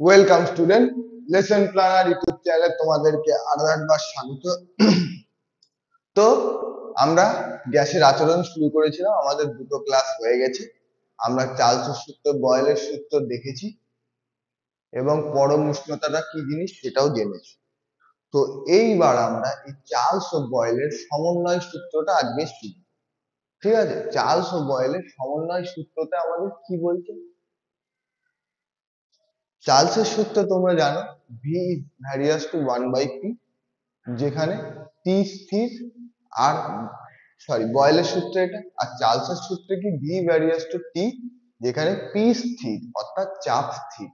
Welcome student, lesson planner YouTube চ্যানেলে তোমাদেরকে আরো একবার স্বাগত। তো আমরা গ্যাসের আচরণ শুরু করেছিলাম, আমাদের দুটো ক্লাস হয়ে গেছে। আমরা চার্লসের সূত্র, বয়েলের সূত্র দেখেছি এবং পরম উষ্ণতাটা কি জিনিস সেটাও জেনেছি। তো এইবার আমরা এই চার্লস ও বয়েলের সমন্বয় সূত্রটা আজকে শিখব। ঠিক আছে, চার্লস ও বয়েলের সমন্বয় সূত্রটা আমাদের কি বলছে? চার্লসের সূত্র তোমরা জানো, ভি ভ্যারিয়াস টু 1/p, যেখানে টি স্থির। আর বয়েলের সূত্র এটা, আর চার্লসের সূত্রে কি ভি ভ্যারিয়াস টু টি, যেখানে পি স্থির অর্থাৎ চাপ স্থির।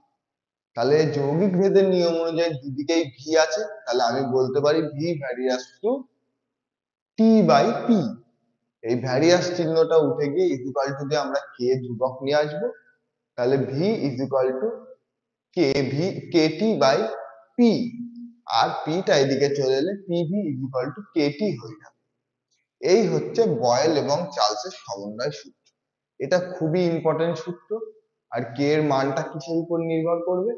তাহলে যৌগিক ভেদের নিয়ম অনুযায়ী দুদিকেই ভি আছে, তাহলে আমি বলতে পারি V various to T by P. এই ভ্যারিয়াস চিহ্নটা উঠে গিয়ে ইকুয়াল টু দিয়ে আমরা কে ধ্রুবক নিয়ে আসবো। তাহলে V is equal to K V K T by P, আর পিটা এদিকে চলে এলে P V is equal to K T হয়ে যাবে। এই হচ্ছে বয়েল এবং চার্লসের সমন্বয় সূত্র। এটা খুবই ইম্পর্টেন্ট সূত্র। আর কে এর মানটা কিসের উপর নির্ভর করবে?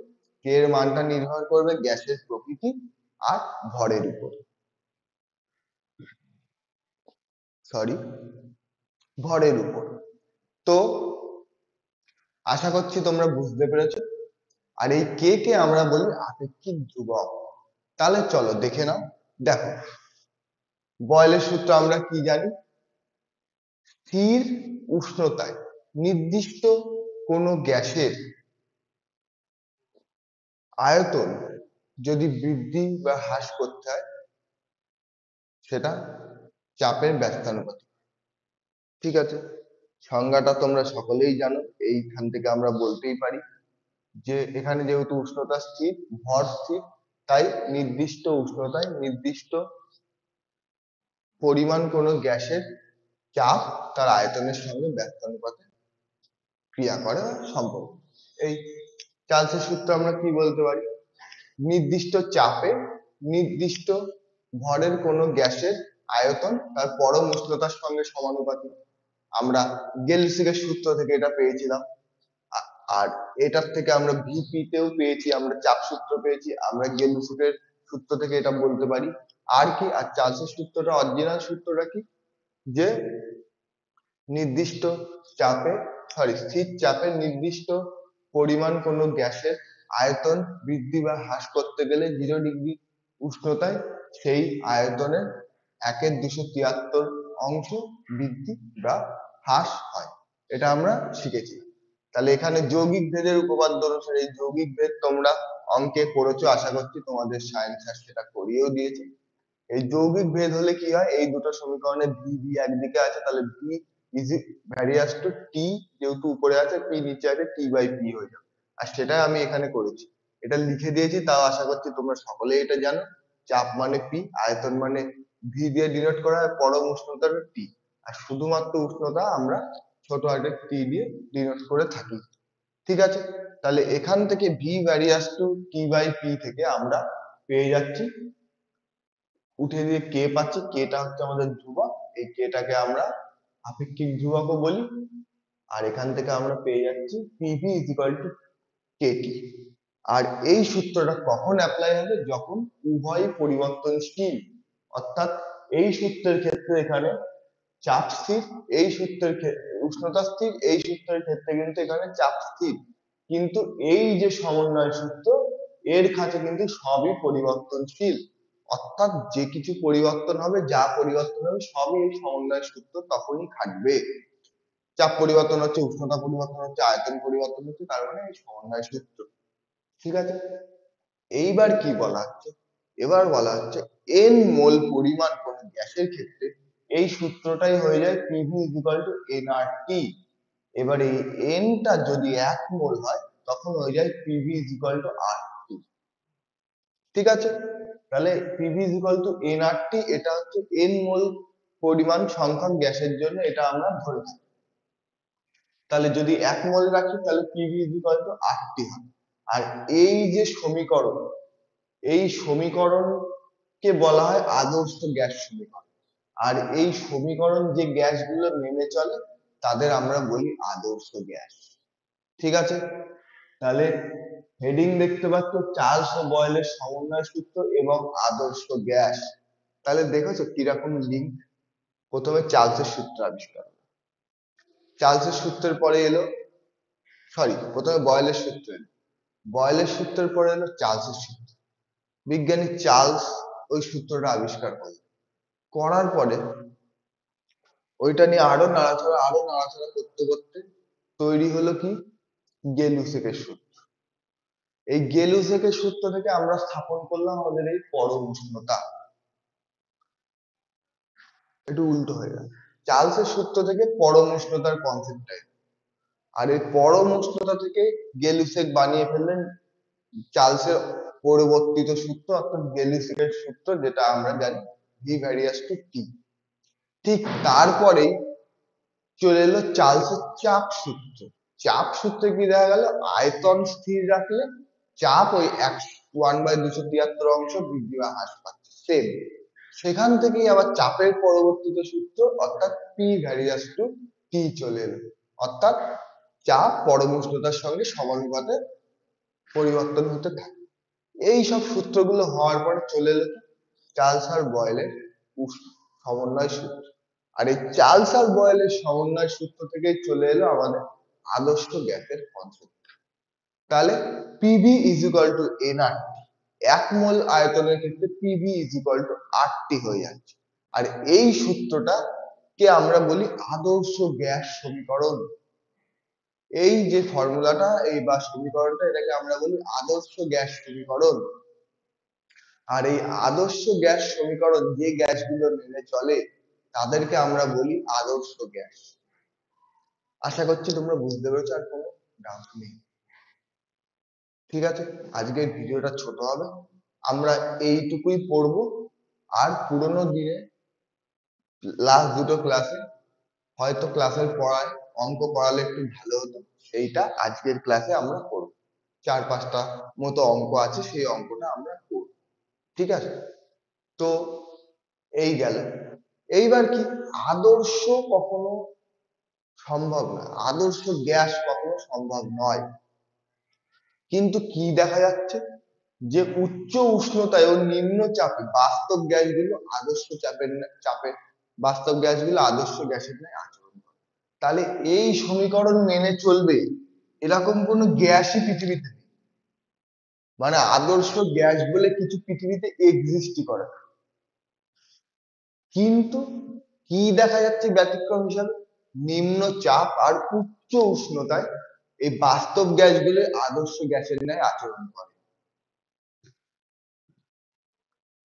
কে এর মানটা নির্ভর করবে গ্যাসের প্রকৃতি আর ভরের উপর, সরি ভরের উপর। তো আশা করছি তোমরা বুঝতে পেরেছো। আর এই কে কে আমরা বলি আপেক্ষিক ধ্রুবক। তাহলে চলো দেখে নাও। দেখো, বয়েলের সূত্র আমরা কি জানি? স্থির উষ্ণতায় নির্দিষ্ট কোনো গ্যাসের আয়তন যদি বৃদ্ধি বা হ্রাস করতে হয়, সেটা চাপের ব্যস্তানুপাতিক। ঠিক আছে, সংজ্ঞাটা তোমরা সকলেই জানো। এইখান থেকে আমরা বলতেই পারি যে এখানে যেহেতু উষ্ণতা স্থির, ভর স্থির, তাই নির্দিষ্ট উষ্ণতায় নির্দিষ্ট পরিমাণ কোনো গ্যাসের চাপ তার আয়তনের সঙ্গে ব্যস্তানুপাতে ক্রিয়া করে বা সম্পর্ক। এই চার্লসের সূত্র আমরা কি বলতে পারি? নির্দিষ্ট চাপে নির্দিষ্ট ভরের কোনো গ্যাসের আয়তন তার পরম উষ্ণতার সঙ্গে সমানুপাতিক। আমরা গেলসিগের সূত্র থেকে এটা পেয়েছিলাম। আর এটার থেকে আমরা ভিপি তেও পেয়েছি, আমরা চাপ সূত্র পেয়েছি, আমরা গেলসিগের সূত্র থেকে এটা বলতে পারি। আর কি, আর চার্লসের সূত্রটা, অরিজিনাল সূত্রটা কি? যে নির্দিষ্ট চাপে, স্থির চাপে নির্দিষ্ট পরিমাণ কোনো গ্যাসের আয়তন বৃদ্ধি বা হ্রাস করতে গেলে 0 ডিগ্রি উষ্ণতায় সেই আয়তনের 1/273 অংশ বৃদ্ধি বা হ্রাস হয়। এটা আমরা শিখেছি। তাহলে এখানে যৌগিক ভেদের উপপাদ্য অনুসারে, এই যৌগিক ভেদ তোমরা অঙ্কে পড়েছো, আশা করছি তোমাদের সায়েন্স স্যার সেটা করিয়েও দিয়েছে। এই যৌগিক ভেদ হলে কি হয়, এই দুটো সমীকরণে ভি ভি একদিকে আছে, তাহলে ভি ইজ ভ্যারিয়াস টু টি, যেহেতু উপরে আছে পি নিচে আছে, টি বাই পি হয়ে যাবে। আর সেটা আমি এখানে করেছি, এটা লিখে দিয়েছি। তাও আশা করছি তোমরা সকলেই এটা জানো। চাপ মানে পি, আয়তন মানে ভি দিয়ে ডিনোট করা হয়, পরম উষ্ণতার টি, আর শুধুমাত্র উষ্ণতা আমরা ছোট হাতের টি দিয়ে ডিনোট করে থাকি। ঠিক আছে, তাহলে এখান থেকে V various to T by P থেকে আমরা পেয়ে যাচ্ছি, উঠে দিয়ে কে পাচ্ছি, কেটা হচ্ছে আমাদের ধ্রুবক, এই কেটাকে আমরা আপেক্ষিক ধ্রুবকও বলি। আর এখান থেকে আমরা পেয়ে যাচ্ছি PV is equal to KT. আর এই সূত্রটা কখন অ্যাপ্লাই হবে? যখন উভয় পরিবর্তনশীল। অর্থাৎ এই সূত্রের ক্ষেত্রে এখানে চাপ স্থির, এই সূত্রের ক্ষেত্রে উষ্ণতা স্থির, এই সূত্রের ক্ষেত্রে কিন্তু এখানে চাপ স্থির। কিন্তু এই যে সমন্বয় সূত্র, এর কাছে কিন্তু সবই পরিবর্তনশীল। অর্থাৎ যে কিছু পরিবর্তন হবে, যা পরিবর্তন হবে, সবই এই সমন্বয় সূত্র তখনই খাটবে। চাপ পরিবর্তন হচ্ছে, উষ্ণতা পরিবর্তন হচ্ছে, আয়তন পরিবর্তন হচ্ছে, তার মানে এই সমন্বয় সূত্র। ঠিক আছে, এইবার কি বলা হচ্ছে? এবার বলা হচ্ছে এন মোল পরিমাণ কোন গ্যাসের ক্ষেত্রে এই সূত্রটাই হয়ে যায় PV is equal to nRT. এবার এই এনটা যদি 1 মোল হয়, তখন হয়ে যায় PV is equal to RT. ঠিক আছে, তাহলে PV is equal to nRT, এটা হচ্ছে এন মোল পরিমাণ সংখ্যক গ্যাসের জন্য এটা আমরা ধরেছি। তাহলে যদি 1 মোল রাখি, তাহলে PV is equal to RT হবে। আর এই যে সমীকরণ, এই সমীকরণকে বলা হয় আদর্শ গ্যাস সমীকরণ। আর এই সমীকরণ যে গ্যাসগুলো মেনে চলে তাদের আমরা বলি আদর্শ গ্যাস। ঠিক আছে, তাহলে হেডিং দেখতে পাচ্ছ, চার্লস ও বয়েলের সমন্বয় সূত্র এবং আদর্শ গ্যাস। তাহলে দেখেছো কিরকম লিঙ্ক। প্রথমে চার্লসের সূত্র আবিষ্কার, চার্লসের সূত্রের পরে এলো, সরি প্রথমে বয়েলের সূত্র এলো, বয়েলের সূত্রের পরে এলো চার্লসের সূত্র। বিজ্ঞানী চার্লস ওই সূত্রটা আবিষ্কার করলেন, করার পরে ওইটা নিয়ে আরো নাড়াচাড়া করতে করতে তৈরি হলো কি, গেলুসেকের সূত্র। এই গেলুসেকের সূত্র থেকে আমরা স্থাপন করলাম আমাদের এই পরম উষ্ণতা। একটু উল্টো হয়ে গেল, চার্লসের সূত্র থেকে পরম উষ্ণতার কনসেপ্টটা, আর এই পরম উষ্ণতা থেকে গেলুসেক বানিয়ে ফেললেন চার্লসের পরিবর্তিত সূত্র, অর্থাৎ গেলুসেকের সূত্র, যেটা আমরা জানি ভি ভ্যারিয়াস টু টি। ঠিক তারপরেই চলে এলো চার্লসের চাপ সূত্র। চাপ সূত্রে কি দেখা গেল, আয়তন স্থির রাখলে চাপ ওই 1/273 অংশ বৃদ্ধি বা হ্রাস পাচ্ছে, সেম। সেখান থেকেই আবার চাপের পরবর্তীত সূত্র, অর্থাৎ পি ভ্যারিয়াস টু টি চলে এলো, অর্থাৎ চাপ পরম উষ্ণতার সঙ্গে সমানুপাতে পরিবর্তন হতে থাকে। এই সব সূত্রগুলো হওয়ার পর চলে এলো চার্লস আর বয়েলের সমন্বয় সূত্র। আর এই চার্লস আর বয়েলের সমন্বয় সূত্র থেকেই চলে এলো আমাদের আদর্শ গ্যাসের কনসেপ্ট। তাহলে PV is equal to nRT, এক মোল আয়তনের ক্ষেত্রে PV is equal to RT হয়ে যাচ্ছে। আর এই সূত্রটা কে আমরা বলি আদর্শ গ্যাস সমীকরণ। এই যে ফর্মুলাটা, এই বা সমীকরণটা, এটাকে আমরা বলি আদর্শ গ্যাস সমীকরণ। আর এই আদর্শ গ্যাস সমীকরণ যে গ্যাসগুলো মেনে চলে তাদেরকে আমরা বলি আদর্শ গ্যাস। আশা করছি তোমরা বুঝতে পেরেছো, আর কোনো ডাউট নেই। ঠিক আছে, আজকের ভিডিওটা ছোট হবে, আমরা এইটুকুই পড়বো। আর পুরোনো দিনে লাস্ট দুটো ক্লাসে হয়তো ক্লাসের পড়ায় অঙ্ক পড়ালে একটু ভালো হতো, সেইটা আজকের ক্লাসে আমরা করব। 4-5টা মতো অঙ্ক আছে, সেই অঙ্কটা আমরা করব। ঠিক আছে, তো এই গেল। এইবার কি, আদর্শ কখনো সম্ভব নয়, আদর্শ গ্যাস কখনো সম্ভব নয়, কিন্তু কি দেখা যাচ্ছে, যে উচ্চ উষ্ণতায় ও নিম্ন চাপে বাস্তব গ্যাসগুলো আদর্শ চাপের বাস্তব গ্যাসগুলো আদর্শ গ্যাসের ন্যায় আচরণ করে। তাহলে এই সমীকরণ মেনে চলবে এরকম কোনো গ্যাসই পৃথিবীতে নেই, মানে আদর্শ গ্যাস বলে কিছু পৃথিবীতে এক্সিস্টই করে না। কিন্তু কি দেখা যাচ্ছে ব্যতিক্রম হিসাবে, নিম্ন চাপ আর উচ্চ উষ্ণতায় এই বাস্তব গ্যাসগুলো আদর্শ গ্যাসের ন্যায় আচরণ করে।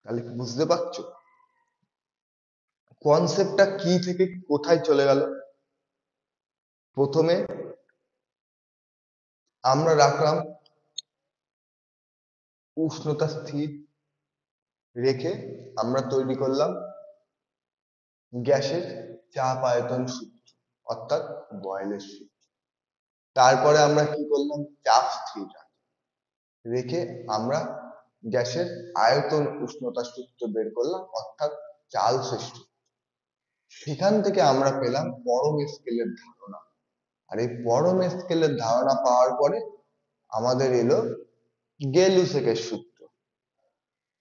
তাহলে বুঝতে পারছো কনসেপ্টটা কি থেকে কোথায় চলে গেল। প্রথমে আমরা রাখলাম উষ্ণতা স্থির রেখে আমরা তৈরি করলাম গ্যাসের চাপ আয়তন সূত্র, অর্থাৎ বয়েলের সূত্র। তারপরে আমরা কি করলাম, চাপ স্থির রেখে আমরা গ্যাসের আয়তন উষ্ণতা সূত্র বের করলাম, অর্থাৎ চার্লসের সূত্র। সেখান থেকে আমরা পেলাম পরম স্কেলের ধারণা। আর এই পরম স্কেলের ধারণা পাওয়ার পরে আমাদের এলো গেলুসেকের সূত্র।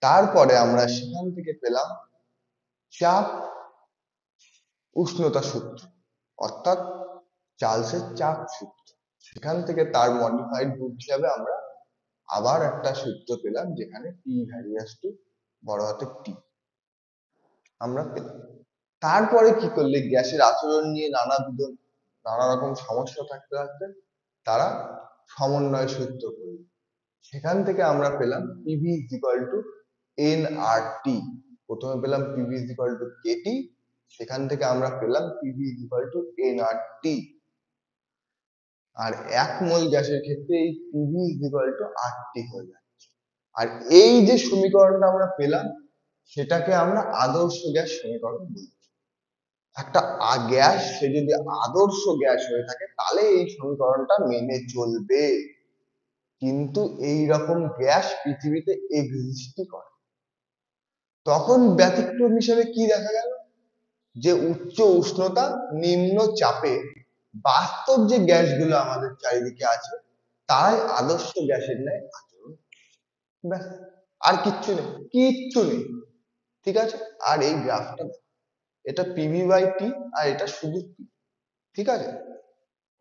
তারপরে আমরা সেখান থেকে পেলাম চাপ উষ্ণতা সূত্র, অর্থাৎ চার্লসের চাপ সূত্র। সেখান থেকে তার মডিফাইড রূপ হিসাবে আমরা আবার একটা সূত্র পেলাম, যেখানে পি ভ্যারিয়াস টু বড় হাতের টি আমরা পেলাম। তারপরে কি করলে, গ্যাসের আচরণ নিয়ে নানা রকম সমস্যা থাকতে থাকতে তারা সমন্বয় সূত্র করল। সেখান থেকে আমরা পেলাম PV is equal to NRT. প্রথমে পেলাম PV is equal to KT, সেখান থেকে আমরা পেলাম PV is equal to NRT. আর এক মোল গ্যাসের ক্ষেত্রে এই PV is equal to RT হয়ে যাচ্ছে। আর এই যে সমীকরণটা আমরা পেলাম, সেটাকে আমরা আদর্শ গ্যাস সমীকরণ বলি। একটা গ্যাস সে যদি আদর্শ গ্যাস হয়ে থাকে তাহলে এই সমীকরণটা মেনে চলবে, কিন্তু এই রকম গ্যাস পৃথিবীতে এক্সিস্টই করে। তখন ব্যতিক্রম হিসেবে কি দেখা গেল, যে উচ্চ উষ্ণতা নিম্ন চাপে বাস্তব যে গ্যাসগুলো আমাদের চারিদিকে আছে তাই আদর্শ গ্যাসের ন্যায় আচরণ। ব্যাস, আর কিচ্ছু নেই, কিচ্ছু নেই। ঠিক আছে, আর এই গ্রাফটা, এটা পিভি বাই টি, আর এটা শুধু পি। ঠিক আছে,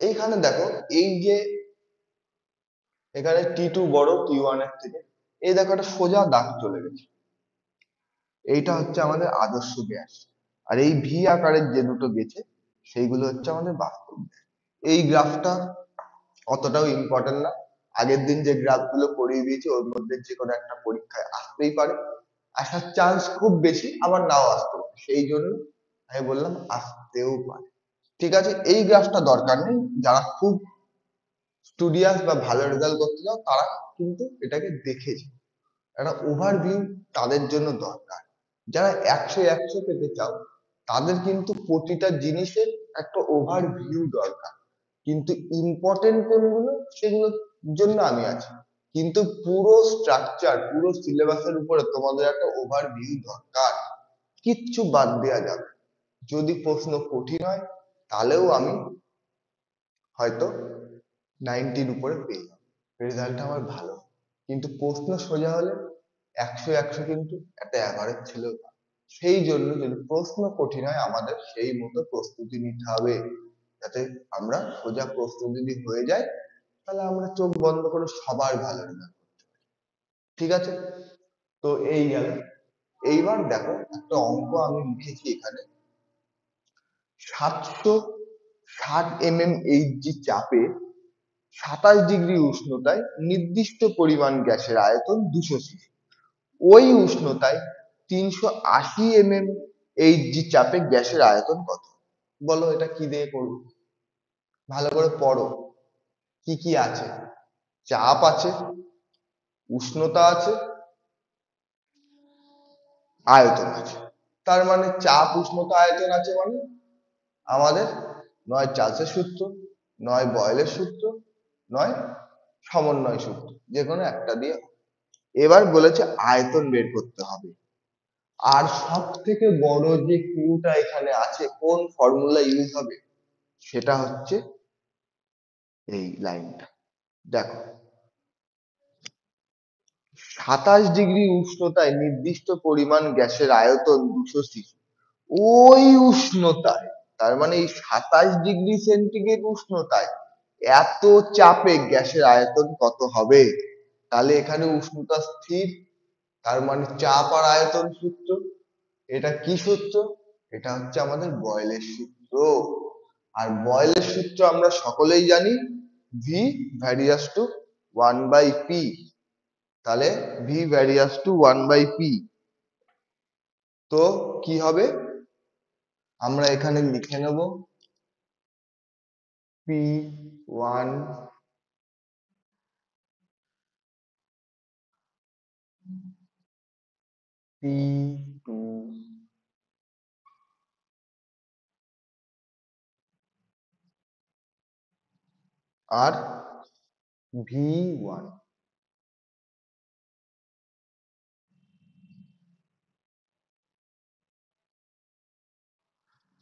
এইখানে দেখো, এই যে এখানে টি টু বড় টি ওয়ান এর থেকে, এই দেখো একটা সোজা দাগ চলে গেছে, এইটা হচ্ছে আমাদের আদর্শ গ্যাস। আর এই ভি আকারের যে দুটো গেছে, সেইগুলো হচ্ছে আমাদের বাস্তব গ্যাস। এই গ্রাফটা অতটাও ইম্পর্টেন্ট না, আগের দিন যে গ্রাফ গুলো করিয়ে দিয়েছি ওর মধ্যে যে কোনো একটা পরীক্ষায় আসতেই পারে, আসার চান্স খুব বেশি, আবার নাও আসতে পারে, সেই জন্য আমি বললাম আসতেও পারে। ঠিক আছে, এই গ্রাফটা দরকার নেই, যারা খুব স্টুডিয়াস বা ভালো রেজাল্ট করতে চাও তারা কিন্তু এটাকে দেখেছে, একটা ওভারভিউ তাদের জন্য দরকার। যারা 100 পেতে চাও তাদের কিন্তু প্রতিটা জিনিসের একটা ওভারভিউ দরকার, কিন্তু ইম্পর্টেন্ট কোনগুলো সেগুলোর জন্য আমি আছি, কিন্তু পুরো স্ট্রাকচার পুরো সিলেবাসের উপরে তোমাদের একটা ওভারভিউ দরকার, কিচ্ছু বাদ দেওয়া যাবে না। যদি প্রশ্ন কঠিন হয় তাহলেও আমি হয়তো 90-র উপরে পেয়ে যাবো, রেজাল্টটা আমার ভালো। কিন্তু প্রশ্ন সোজা হলে 100 কিন্তু একটা অ্যাভারেজ ছেলেও পাবে। সেই জন্য যদি প্রশ্ন কঠিন হয় আমাদের সেই মতো প্রস্তুতি নিতে হবে, যাতে আমরা সোজা প্রশ্ন যদি হয়ে যায় তাহলে আমরা চোখ বন্ধ করে সবার ভালো রেজাল্ট করতে পারি। ঠিক আছে, তো এই গেল। এইবার দেখো একটা অঙ্ক আমি লিখেছি এখানে, 760 mmHg চাপে 27 ডিগ্রি উষ্ণতায় নির্দিষ্ট পরিমাণ গ্যাসের আয়তন 200 সিসি, ওই উষ্ণতায় 380 mmHg চাপে গ্যাসের আয়তন কত? বলো এটা কি দিয়ে করবো? ভালো করে পড়ো, কি কি আছে। চাপ আছে, উষ্ণতা আছে, আয়তন আছে। তার মানে চাপ উষ্ণতা আয়তন আছে মানে আমাদের নয় চার্লসের সূত্র, নয় বয়েলের সূত্র, নয় সমন্বয় সূত্র, যে কোনো একটা দিয়ে। এবার বলেছে আয়তন বের করতে হবে, আর সব থেকে বড় যে ক্লুটা এখানে আছে কোন ফর্মুলা ইউজ হবে, সেটা হচ্ছে এই লাইনটা। দেখো, 27 ডিগ্রি উষ্ণতায় নির্দিষ্ট পরিমাণ গ্যাসের আয়তন 200 সিসি, ওই উষ্ণতায়, তার মানে এই 27 ডিগ্রি সেন্টিগ্রেড উষ্ণতায় এত চাপে গ্যাসের আয়তন কত হবে? তাহলে এখানে উষ্ণতা স্থির, তার মানে চাপ আর আয়তন সূত্র, এটা কি সূত্র? এটা হচ্ছে আমাদের বয়েলের সূত্র। আর বয়েলের সূত্র আমরা সকলেই জানি, ভি ভ্যারিয়াস টু 1/p। তাহলে ভি ভ্যারিয়াস টু 1/p, তো কি হবে? আমরা এখানে লিখে নেব P1, P2, আর V1।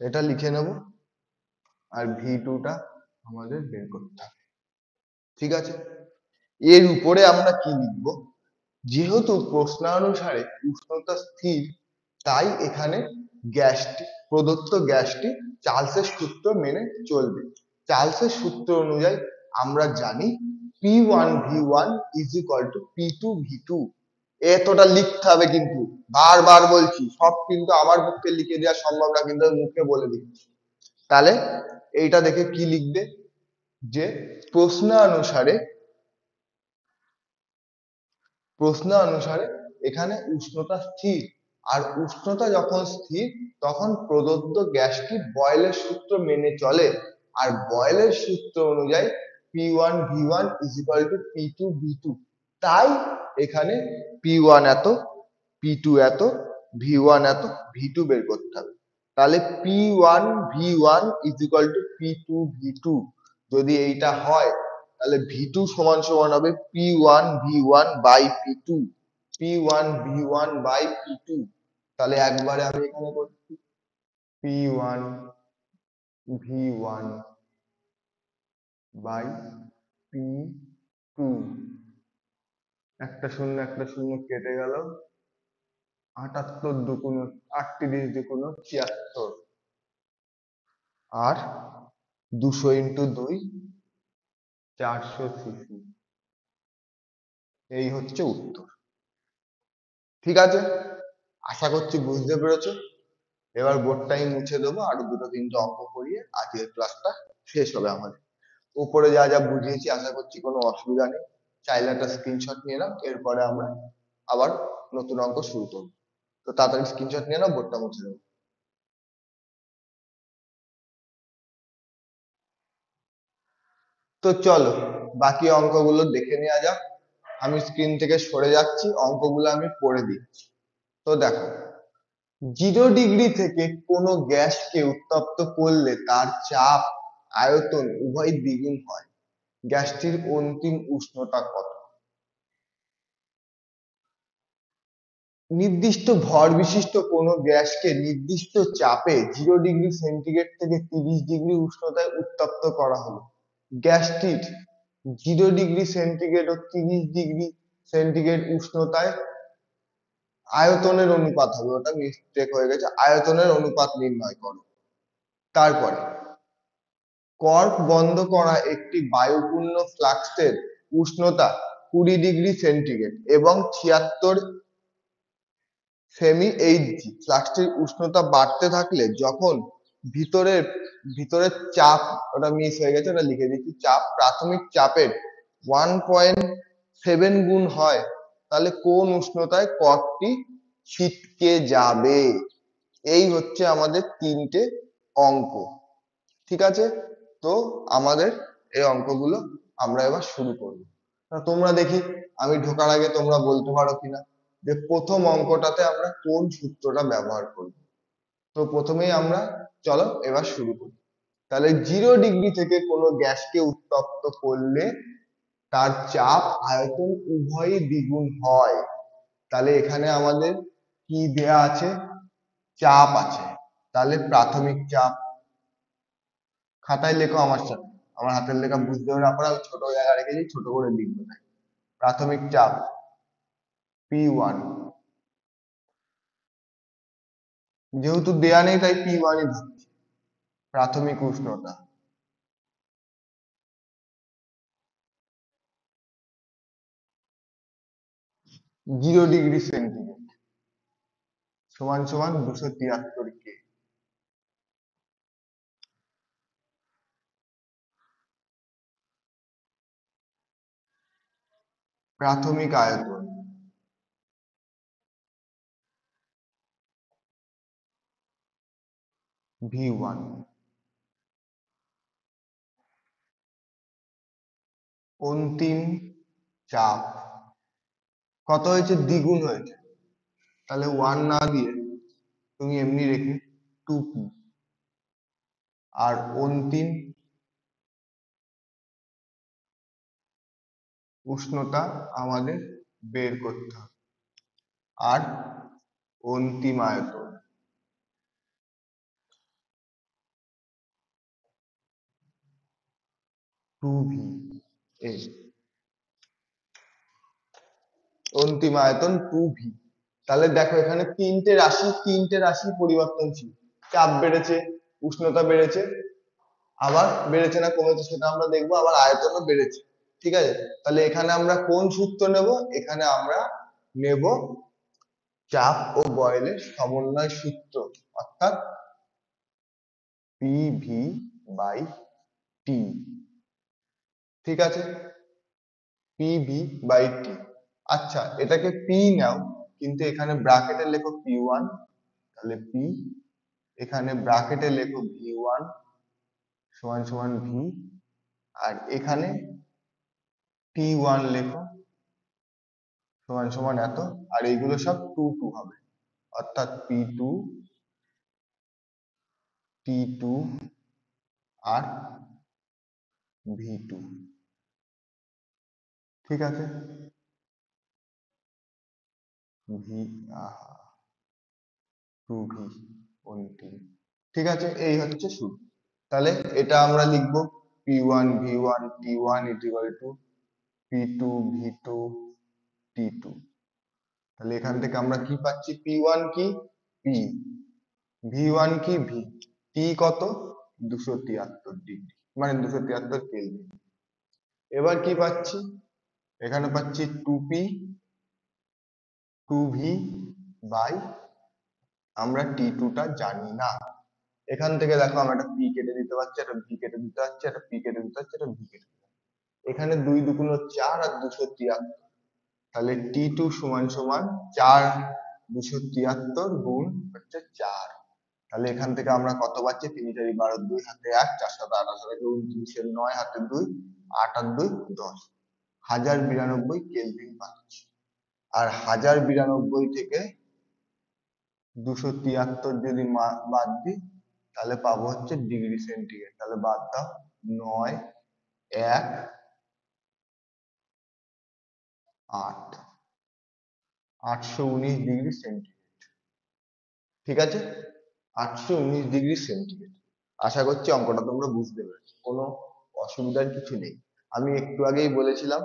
এটা লিখে নেব, আর V2টা আমাদের বের করতে হবে। ঠিক আছে, এর উপরে আমরা কি লিখব? যেহেতু প্রশ্নানুসারে উষ্ণতা স্থির, তাই এখানে গ্যাসটি, প্রদত্ত গ্যাসটি চার্লসের সূত্র মেনে চলবে। চার্লসের সূত্র অনুযায়ী আমরা জানি P1V1 = P2V2। এতটা লিখতে হবে, কিন্তু বারবার বলছি, সব কিন্তু আমার পক্ষে লিখে দেওয়া সম্ভব না, কিন্তু আমি মুখে বলে দিচ্ছি। তাহলে এইটা দেখে কি লিখবে, যে প্রশ্নানুসারে, প্রশ্নানুসারে এখানে উষ্ণতা স্থির, আর উষ্ণতা যখন স্থির তখন প্রদত্ত গ্যাসটি বয়েলের সূত্র মেনে চলে, আর বয়েলের সূত্র অনুযায়ী P1V1 = P2V2। তাই এখানে P1 এত, P2 এত, V1 এত, V2 বের করতে হবে। তাহলে P1V1 = P2V2, যদি এইটা হয় তাহলে V2 সমান সমান হবে P1V1/P2, P1V1/P2। তাহলে একবারে আমি এখানে করছি P1V1/P2, টু, একটা শূন্য একটা শূন্য কেটে গেল, 78 দুগুণ 38 দুগুণ 76, আর 200 × 2 400 সিসি। এই হচ্ছে উত্তর। ঠিক আছে, আশা করছি বুঝতে পেরেছো। এবার বোর্ডটা আমি মুছে দেবো, আরো দুটো তিনটে অঙ্ক করিয়ে আজকের ক্লাসটা শেষ হবে আমাদের। উপরে যা যা বুঝিয়েছি আশা করছি কোনো অসুবিধা নেই। চাইলে একটা স্ক্রিনশট নিয়ে নাও, এরপরে আমরা আবার নতুন অঙ্ক শুরু করবো। তো তাড়াতাড়ি স্ক্রিনশট নিয়ে নাও, বোর্ডটা মুছে দেবো। তো চলো বাকি অঙ্কগুলো দেখে নেওয়া যাক। আমি স্ক্রিন থেকে সরে যাচ্ছি, অঙ্কগুলো আমি পড়ে দিচ্ছি। তো দেখো, 0 ডিগ্রি থেকে কোনো গ্যাসকে উত্তপ্ত করলে তার চাপ, আয়তন উভয় দ্বিগুণ হয়। গ্যাসটির অন্তিম উষ্ণতা কত? নির্দিষ্ট ভর বিশিষ্ট কোনো গ্যাসকে নির্দিষ্ট চাপে 0 ডিগ্রি সেন্টিগ্রেড থেকে 30 ডিগ্রি উষ্ণতায় উত্তপ্ত করা হলো। গ্যাসটির 0 ডিগ্রি সেন্টিগ্রেড ও 30 ডিগ্রি সেন্টিগ্রেড উষ্ণতায় আয়তনের অনুপাত হবে, ওটা মিস্টেক হয়ে গেছে, আয়তনের অনুপাত নির্ণয় করো। তারপরে কর্ক বন্ধ করা একটি বায়ুপূর্ণ ফ্লাস্কের উষ্ণতা 20 ডিগ্রি সেন্টিগ্রেড এবং 76 সেমি এইচজি। ফ্লাস্কটির উষ্ণতা বাড়তে থাকলে যখন ভিতরের ভিতরের চাপ, ওটা মিস হয়ে গেছে, ওটা লিখে দিচ্ছি, চাপ প্রাথমিক চাপের 1.7 গুণ হয়, তাহলে কোন উষ্ণতায় কর্কটি ছিটকে যাবে? এই হচ্ছে আমাদের তিনটে অঙ্ক। ঠিক আছে, তো আমাদের এই অঙ্কগুলো আমরা এবার শুরু করব। তোমরা দেখি আমি ঢোকার আগে তোমরা বলতে পারো কিনা যে প্রথম অঙ্কটাতে আমরা কোন সূত্রটা ব্যবহার করব। তো প্রথমেই আমরা, চলো এবার শুরু করি। তাহলে 0 ডিগ্রি থেকে কোনো গ্যাসকে উত্তপ্ত করলে তার চাপ, আয়তন উভয়ই দ্বিগুণ হয়। তাহলে এখানে আমাদের কি দেয়া আছে? চাপ আছে। তাহলে প্রাথমিক চাপ, খাতায় লেখো আমার সাথে, আমার হাতের লেখা বুঝতে না পারা ছোট জায়গা রেখেছি, ছোট করে লিখবো। প্রাথমিক চাপ P1, যেহেতু দেয়া নেই তাই P1ই ধরছি। প্রাথমিক উষ্ণতা 0 ডিগ্রি সেন্টিগ্রেড সমান সমান 273 কে। প্রাথমিক আয়তন V1, অন্তিম চাপ কত হয়েছে? দ্বিগুণ হয়েছে, তাহলে 1 না দিয়ে তুমি এমনি রেখে 2p, আর অন্তিম উষ্ণতা আমাদের বের করতে হবে, আর অন্তিম আয়তন 2v। অন্তিম আয়তন 2v। তাহলে দেখো এখানে তিনটে রাশি পরিবর্তনশীল। চাপ বেড়েছে, উষ্ণতা বেড়েছে, আবার বেড়েছে না কমেছে সেটা আমরা দেখবো, আবার আয়তনও বেড়েছে। ঠিক আছে, তাহলে এখানে আমরা কোন সূত্র নেব? এখানে আমরা নেব চাপ ও বয়েলের সমন্বয় সূত্র, অর্থাৎ PV/T। ঠিক আছে, PV/T। আচ্ছা, এটাকে P নাও, কিন্তু এখানে ব্র্যাকেটে লেখো P1, তাহলে P, এখানে ব্র্যাকেটে লেখো V1 সমান সমান V, আর এখানে T1 লেখো সমান সমান এত, আর এইগুলো সব 2 হবে, অর্থাৎ P2, T2 আর V2। ঠিক আছে, ভি, 2V অন্তিম। ঠিক আছে, এই হচ্ছে সূত্র। তাহলে এটা আমরা লিখবো P1 V1 T1 = P2 V2 T2। তাহলে এখান থেকে আমরা কি পাচ্ছি, P1 কি P, V1 কি V, T কত 273 ডিগ্রি, মানে 273 কেলভিন। এবার কি পাচ্ছি, এখানে পাচ্ছি 2P 2V বাই, আমরা T2 টা জানি না। এখান থেকে দেখো আমরা একটা P কেটে দিতে পারছি, একটা V কেটে দিতে পারছি, একটা P কেটে দিতে পারছি, একটা V কেটে দিতে পারছি। এখানে 2 2 4 আর 273, তাহলে T2 সমান সমান 4 273 গুণ হচ্ছে 4। তাহলে এখান থেকে আমরা কত পাচ্ছি, 3 4 12 2 হাতে 1 4 7 8 18 29 9 হাতে 2 8 আর 2 10, 1092 কেলভিন পাচ্ছি। আর 1092 থেকে 273 যদি বাদ দিই তাহলে পাবো হচ্ছে ডিগ্রি সেন্টিগ্রেড। তাহলে বাদ দাও, 9 1 8, 819 ডিগ্রি সেন্টিগ্রেড। ঠিক আছে, 819 ডিগ্রি সেন্টিগ্রেড। আশা করছি অঙ্কটা তোমরা বুঝতে পেরেছো, কোনো অসুবিধার কিছু নেই। আমি একটু আগেই বলেছিলাম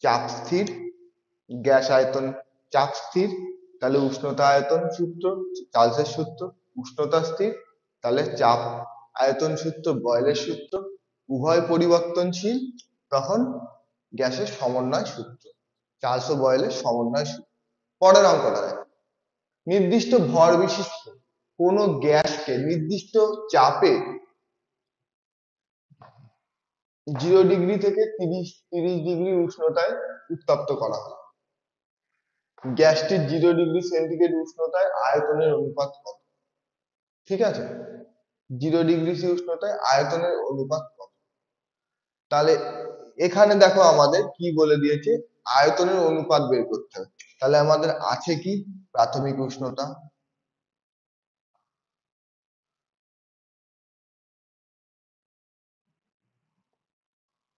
চাপ স্থির, গ্যাস আয়তন চাপ স্থির, তাহলে উষ্ণতা আয়তন সূত্র চার্লসের সূত্র, উষ্ণতা স্থির তাহলে চাপ আয়তন সূত্র বয়েলের সূত্র, উভয় পরিবর্তনশীল তখন গ্যাসের সমন্বয় সূত্র, চার্লস ও বয়েলের সমন্বয় সূত্র। পরের অঙ্কটা দেখো, নির্দিষ্ট ভর বিশিষ্ট কোন গ্যাসকে নির্দিষ্ট চাপে 0 ডিগ্রি থেকে 30 ডিগ্রি উষ্ণতায় উত্তপ্ত করা হয়। গ্যাসটির 0 ডিগ্রি সেন্টিগ্রেড উষ্ণতায় আয়তনের অনুপাত কত? ঠিক আছে, 0 ডিগ্রি সি উষ্ণতায় আয়তনের অনুপাত কত? তাহলে এখানে দেখো আমাদের কি বলে দিয়েছে, আয়তনের অনুপাত বের করতে হবে। তাহলে আমাদের আছে কি, প্রাথমিক উষ্ণতা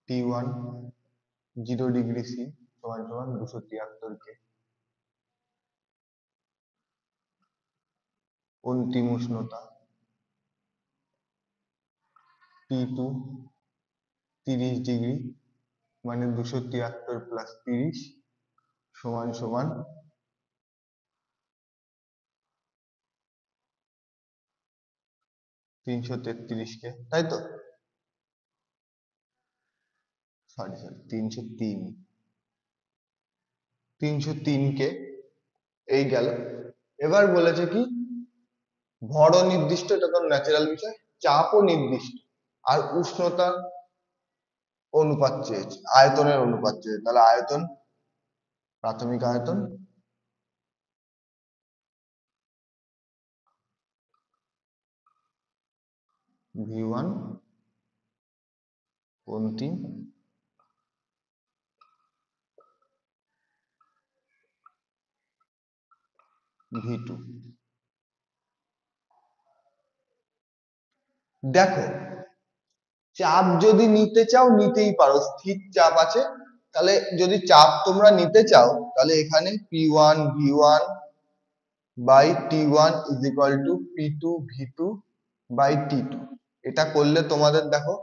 T1 0 ডিগ্রি সি সমান সমান 273 কে, অন্তিম উষ্ণতা T2 30 ডিগ্রি, মানে 273 প্লাস 30 সমান সমান 333 কে, তাই তো? সরি 303, 303 কে, এই গেল। এবার বলেছে কি, ভরও নির্দিষ্ট, এটা তো ন্যাচারাল বিষয়, চাপও নির্দিষ্ট, আর উষ্ণতা অনুপাত চেয়েছে, আয়তনের অনুপাত চেয়েছে। তাহলে আয়তন, প্রাথমিক আয়তন V1, অন্তিম V2। দেখো, চাপ যদি নিতে চাও নিতেই পারো, স্থির চাপ আছে, তাহলে যদি চাপ তোমরা নিতে চাও তাহলে এখানে P1 V1 by T1 is equal to P2 V2 by T2। এটা করলে তোমাদের দেখো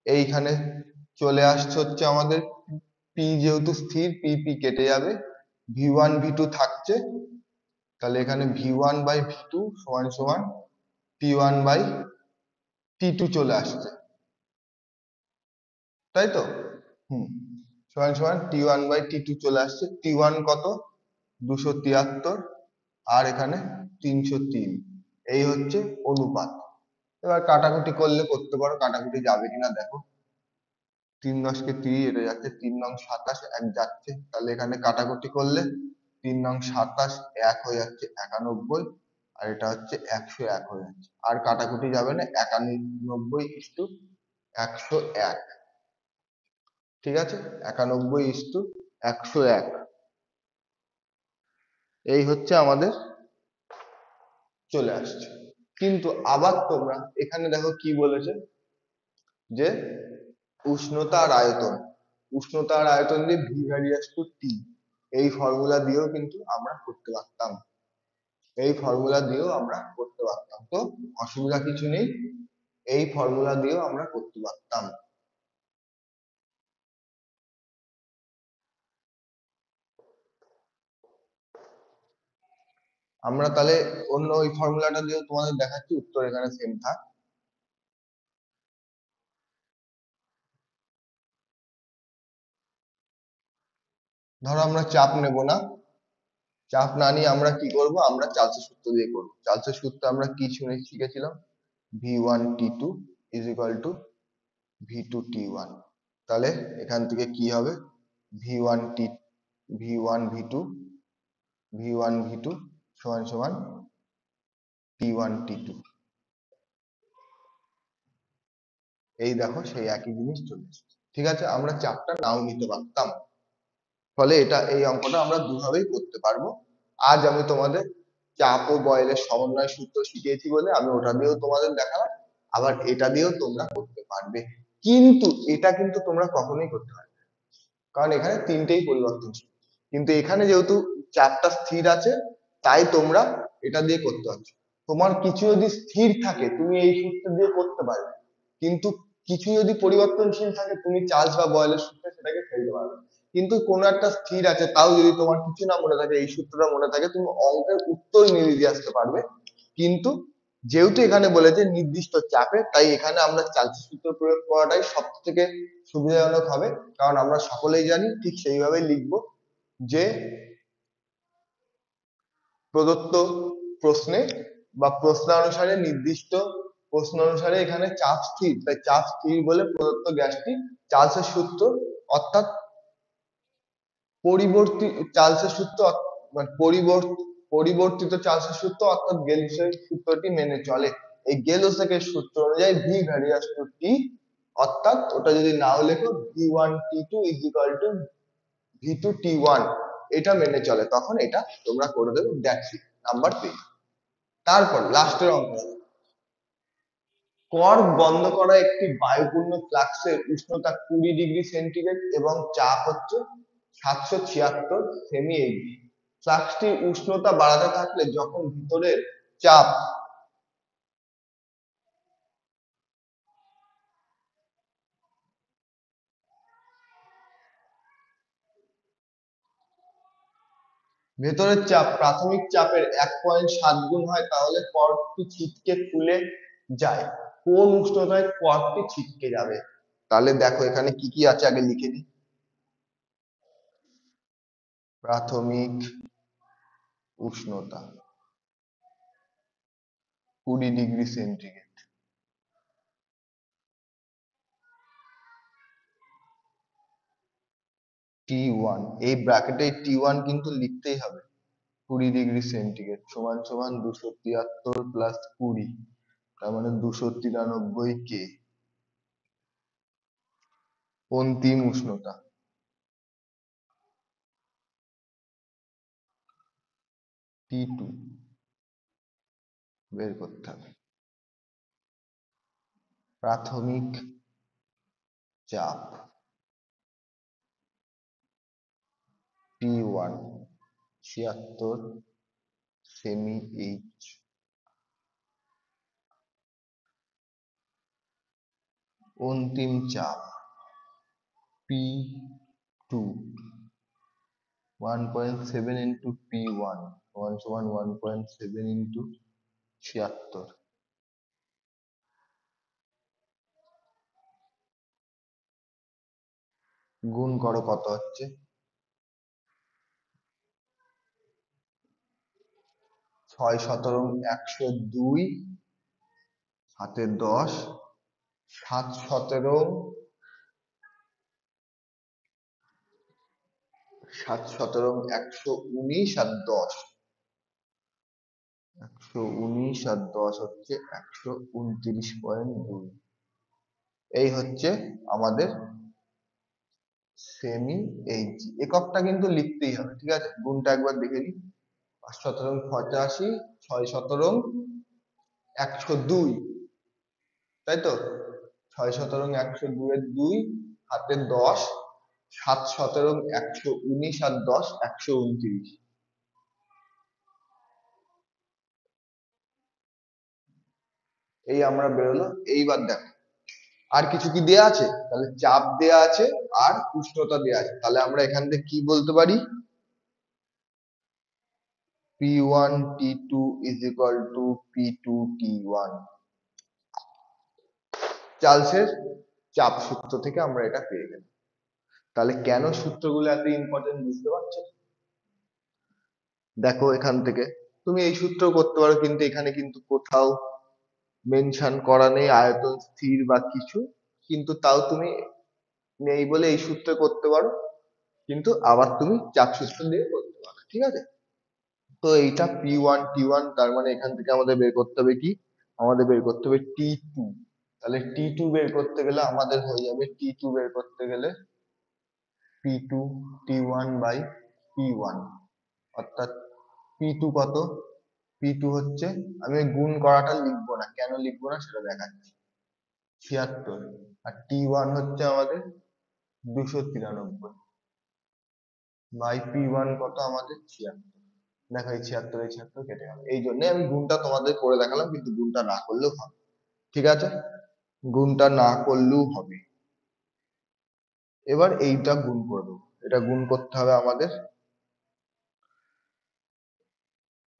এইখানে চলে আসছে হচ্ছে আমাদের P, যেহেতু স্থির P P কেটে যাবে, V1 V2 থাকছে, তাহলে এখানে V1 বাই V2 সমান সমান P1 বাই T2 চলে আসছে, তাই তো? হুম, সমান সমান T1 বাই T2 চলে আসছে। T1 কত 273, আর এখানে 303, এই হচ্ছে অনুপাত। এবার কাটাকুটি করলে করতে পারো, কাটাকুটি যাবে কিনা দেখো, 3 10 কে 30, এটা যাচ্ছে 3 নং 27, এক যাচ্ছে, তাহলে এখানে কাটাকুটি করলে 3 নং 27 এক হয়ে যাচ্ছে 91, আর এটা হচ্ছে 101 হয়ে যাচ্ছে। আর কাটাকুটি যাবে না, 91:101। ঠিক আছে, 91:101, এই হচ্ছে আমাদের চলে আসছে। কিন্তু আবার তোমরা এখানে দেখো কি বলেছে, যে উষ্ণতা আর আয়তন, উষ্ণতা আর আয়তন দিয়ে ভি ভ্যারিয়াস টু টি, এই ফর্মুলা দিয়েও কিন্তু আমরা করতে পারতাম, এই ফর্মুলা দিয়েও আমরা করতে পারতাম, তো অসুবিধা কিছু নেই, এই ফর্মুলা দিয়েও আমরা করতে পারতাম। আমরা তাহলে অন্য ওই ফর্মুলাটা দিয়ে তোমাদের দেখাচ্ছি, উত্তর এখানে সেম থাক। ধরো আমরা চাপ নেব না, চাপ না নিয়ে আমরা কি করব, আমরা চার্লসের সূত্র দিয়ে করব। চার্লসের সূত্র আমরা কি শুনে শিখেছিলাম, V1T2 is equal two V2T1। তাহলে এখান থেকে কি হবে, V1T V1 V2 V1 V2 সমান সমান T1 T2। এই দেখো সেই একই জিনিস চলে এসেছে। ঠিক আছে, আমরা চাপটা নাও নিতে পারতাম, ফলে এটা এই অঙ্কটা আমরা দুভাবেই করতে পারবো। আজ আমি তোমাদের চাপ ও বয়েলের সমন্বয় সূত্র শিখিয়েছি বলে আমি ওটা দিয়েও তোমাদের দেখালাম, আবার এটা দিয়েও তোমরা করতে পারবে। কিন্তু এটা কিন্তু তোমরা কখনোই করতে পারবে না, কারণ এখানে তিনটেই পরিবর্তনশীল। কিন্তু এখানে যেহেতু চাপটা স্থির আছে, তাই তোমরা এটা দিয়ে করতে পারছো। তোমার কিছু যদি স্থির থাকে তুমি এই সূত্র দিয়ে করতে পারবে, কিন্তু কিছু যদি পরিবর্তনশীল থাকে তুমি চার্লস বা বয়েলের সূত্রে সেটাকে ফেলতে পারবে না। কিন্তু কোনো একটা স্থির আছে, তাও যদি তোমার কিছু না মনে থাকে, এই সূত্রটা মনে থাকে, তুমি অঙ্কের উত্তর মিলিয়ে দিয়ে আসতে পারবে। কিন্তু যেহেতু এখানে বলেছে নির্দিষ্ট চাপে, তাই এখানে আমরা চার্লসের সূত্র প্রয়োগ করাটাই সব থেকে সুবিধাজনক হবে। কারণ আমরা সকলেই জানি, ঠিক সেইভাবেই লিখবো যে প্রদত্ত প্রশ্নে বা প্রশ্নানুসারে নির্দিষ্ট প্রশ্ন অনুসারে এখানে চাপ স্থির, তাই চাপ স্থির বলে প্রদত্ত গ্যাসটি চার্লসের সূত্র অর্থাৎ পরিবর্তিত চার্লসের সূত্র মানে পরিবর্তিত চার্লসের সূত্র অর্থাৎ গেলসের সূত্রটি মেনে চলে। এই গেলসেকের সূত্র অনুযায়ী ভি ভ্যারিয়াস টু টি, অর্থাৎ ওটা যদি নাও লেখো V1T2 is equal two V2T1, এটা মেনে চলে, তখন এটা তোমরা করে দেবে। That's it, number 3। তারপর লাস্টের অঙ্ক, কর্ক বন্ধ করা একটি বায়ুপূর্ণ ফ্লাক্সের উষ্ণতা 20°C এবং চাপ হচ্ছে 776 সেমি এইচজি। ফ্লাক্সটির উষ্ণতা বাড়াতে থাকলে যখন ভিতরের চাপ ভেতরের চাপ প্রাথমিক চাপের 1.7 গুণ হয়, তাহলে কর্কটি ছিটকে খুলে যায়। কোন উষ্ণতায় কর্কটি ছিটকে যাবে? তাহলে দেখো এখানে কি কি আছে আগে লিখে দিই। প্রাথমিক উষ্ণতা 20°C, T1, এই ব্র্যাকেটে T1 কিন্তু লিখতেই হবে। 20°C সমান সমান 273 প্লাস 20, তার মানে 293 K। অন্তিম উষ্ণতা T2 বের করতে হবে। প্রাথমিক চাপ T1 76 সেমি এইচ, অন্তিম চাপ P2 1.7 into P1 সমান সমান 1.7 into 76। গুণ করো, কত হচ্ছে 6 17 102 হাতে 10, 7 17 7 17 119 আর 10, 119 আর 10 হচ্ছে 129.2। এই হচ্ছে আমাদের সেমি এইচজি। এককটা কিন্তু লিখতেই হবে, ঠিক আছে? গুণটা একবার দেখে নিই। 5 17 85, 6 17 102, তাই তো? 6 17 102 এর 2 হাতে 10, 7 17 119 আর 10 129। এই আমরা বেরোলো। এইবার দেখো আর কিছু কি দেয়া আছে, তাহলে চাপ দেয়া আছে আর উষ্ণতা দেয়া আছে। তাহলে আমরা এখান থেকে কি বলতে পারি, P1 T2 is equal to P2 T1। চার্লসের চাপ সূত্র থেকে আমরা এটা পেয়ে গেলাম। তাহলে কেন সূত্রগুলো এত ইম্পর্টেন্ট বুঝতে পারছো? দেখো এখান থেকে তুমি এই সূত্র করতে পারো, কিন্তু এখানে কিন্তু কোথাও মেনশন করা নেই আয়তন স্থির বা কিছু, কিন্তু তাও তুমি নেই বলে এই সূত্রে করতে পারো, কিন্তু আবার তুমি চাপ সূত্র দিয়ে করতে পারো, ঠিক আছে? তো এইটা P1 T1, তার মানে এখান থেকে আমাদের বের করতে হবে কি, আমাদের বের করতে হবে T2। তাহলে T2 বের করতে গেলে আমাদের হয়ে যাবে, T2 বের করতে গেলে P2 T1 বাই P1, অর্থাৎ P2 কত, P2 হচ্ছে, আমি ওই গুণ করাটা লিখবো না, কেন লিখবো না সেটা দেখাচ্ছি, 76, আর T1 হচ্ছে আমাদের 293 বাই P1 কত আমাদের 76। দেখো এই 76 এই 76 কেটে গেল, এই জন্য আমি গুণটা তোমাদের করে দেখালাম, কিন্তু গুণটা না করলেও হবে, ঠিক আছে? গুণটা না করলেও হবে। এবার এইটা গুণ করে দেবো, এটা গুণ করতে হবে আমাদের,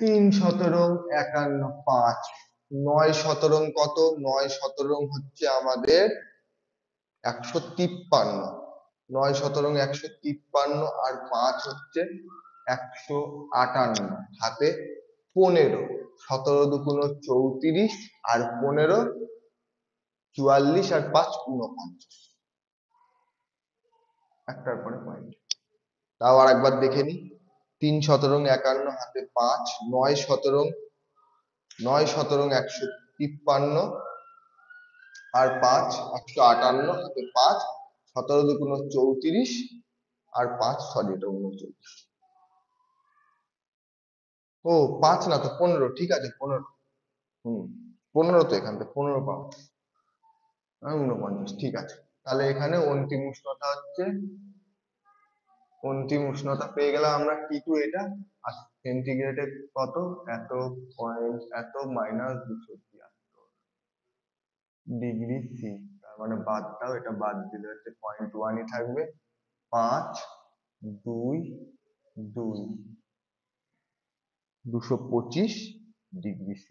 3 × 17 = 51, 9 × 17 কত, 9 × 17 হচ্ছে আমাদের 153, 9 × 17 153, আর 5 হচ্ছে 158, হাতে 15, 17 দুগুণ 34, আর 15 44, আর 5 49, একটার পরে পয়েন্ট। তাও আর একবার দেখে নি, 3 × 17 51, হাতে 5, 9 × 17 153, আর 5 158, হাতে 5, 17 দুগুণ 34, আর 5, সরি এটা 39, ও 5 না তো 15, ঠিক আছে 15, 15 তো এখান থেকে 15 পাবো, 49, ঠিক আছে। তাহলে এখানে অন্তিম উষ্ণতা পেয়ে গেলাম আমরা T2 এটা, আর সেন্টিগ্রেডে কত, এত পয়েন্ট এত -273°C, তার মানে বাদ দাও, এটা বাদ দিলে হচ্ছে 0.1ই থাকবে, 5 2 2 225°C।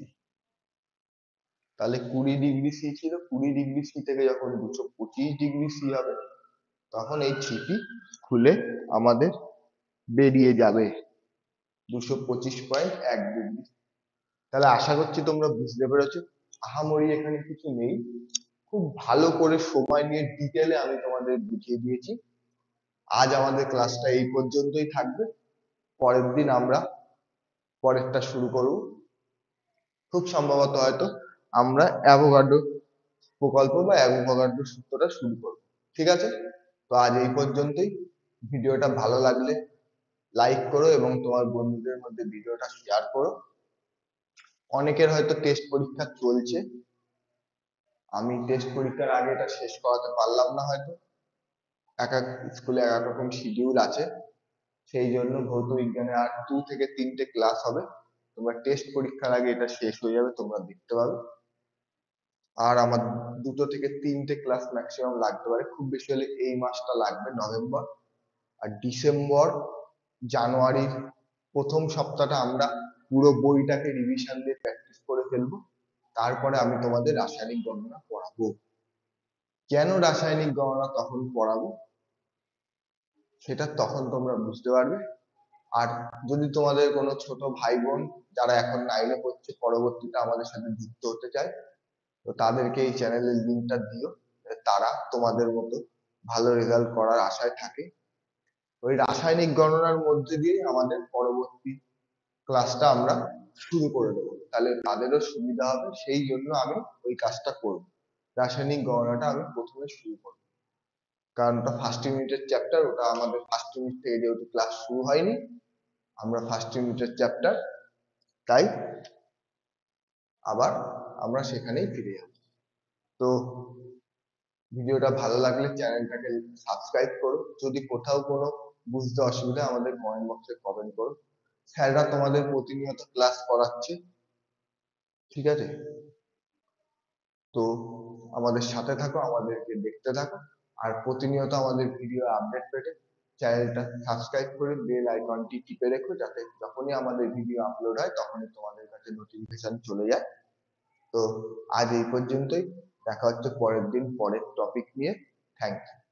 তাহলে 20°C ছিল, 20°C থেকে যখন 225°C হবে, তখন এই ছিপি খুলে আমাদের বেরিয়ে যাবে 225.1°। তাহলে আশা করছি তোমরা বুঝতে পেরেছো, আহামরি এখানে কিছু নেই, খুব ভালো করে সময় নিয়ে ডিটেলে আমি তোমাদের বুঝিয়ে দিয়েছি। আজ আমাদের ক্লাসটা এই পর্যন্তই থাকবে, পরের দিন আমরা পরেরটা শুরু করব, খুব সম্ভবত হয়তো আমরা অ্যাভোগাড্রো প্রকল্প বা অ্যাভোগাড্রো সূত্রটা শুরু করব, ঠিক আছে? তো আজ এই পর্যন্তই। ভিডিওটা ভালো লাগলে লাইক করো এবং তোমার বন্ধুদের মধ্যে ভিডিওটা শেয়ার করো। অনেকের হয়তো টেস্ট পরীক্ষা চলছে, আমি টেস্ট পরীক্ষার আগে এটা শেষ করাতে পারলাম না, হয়তো এক এক স্কুলে এক এক রকম শিডিউল আছে, সেই জন্য ভৌত বিজ্ঞানে আর 2 থেকে 3টে ক্লাস হবে, তোমরা টেস্ট পরীক্ষার আগে এটা শেষ হয়ে যাবে, তোমরা দেখতে পাবে। আর আমার 2 থেকে 3টে ক্লাস ম্যাক্সিমাম লাগতে পারে, খুব বেশি হলে এই মাসটা লাগবে, নভেম্বর। আর ডিসেম্বর জানুয়ারির প্রথম সপ্তাহটা আমরা পুরো বইটাকে রিভিশন দিয়ে প্র্যাকটিস করে ফেলবো, তারপরে আমি তোমাদের রাসায়নিক গণনা পড়াবো। কেন রাসায়নিক গণনা তখন পড়াবো সেটা তখন তোমরা বুঝতে পারবে। আর যদি তোমাদের কোনো ছোট ভাই বোন যারা এখন 9-এ পড়ছে, পরবর্তীতে আমাদের সাথে যুক্ত হতে চায়, তো তাদেরকে এই চ্যানেলের লিঙ্কটা দিও, তারা তোমাদের মতো ভালো রেজাল্ট করার আশায় থাকে। ওই রাসায়নিক গণনার মধ্যে দিয়ে আমাদের পরবর্তী ক্লাসটা আমরা শুরু করে দেবো, তাহলে তাদেরও সুবিধা হবে, সেই জন্য আমি ওই কাজটা করব, রাসায়নিক গণনাটা আমি প্রথমে শুরু করব, কারণ ওটা ফার্স্ট ইউনিটের চ্যাপ্টার, ওটা আমাদের ফার্স্ট ইউনিট থেকে যেহেতু ক্লাস শুরু হয়নি, আমরা ফার্স্ট ইউনিটের চ্যাপ্টার, তাই আবার আমরা সেখানেই ফিরে যাব। তো ভিডিওটা ভালো লাগলে চ্যানেলটাকে সাবস্ক্রাইব করো, যদি কোথাও কোনো বুঝতে অসুবিধা আমাদের কমেন্ট বক্সে কমেন্ট করো, স্যাররা তোমাদের প্রতিনিয়ত ক্লাস করাচ্ছে, ঠিক আছে? তো আমাদের সাথে থাকো, আমাদেরকে দেখতে থাকো, আর প্রতিনিয়ত আমাদের ভিডিও আপডেট পেতে চ্যানেলটা সাবস্ক্রাইব করে বেল আইকনটি টিপে রেখো, যাতে যখনই আমাদের ভিডিও আপলোড হয় তখনই তোমাদের কাছে নোটিফিকেশন চলে যায়। তো আজ এই পর্যন্তই, দেখা হচ্ছে পরের দিন পরের টপিক নিয়ে। Thank you.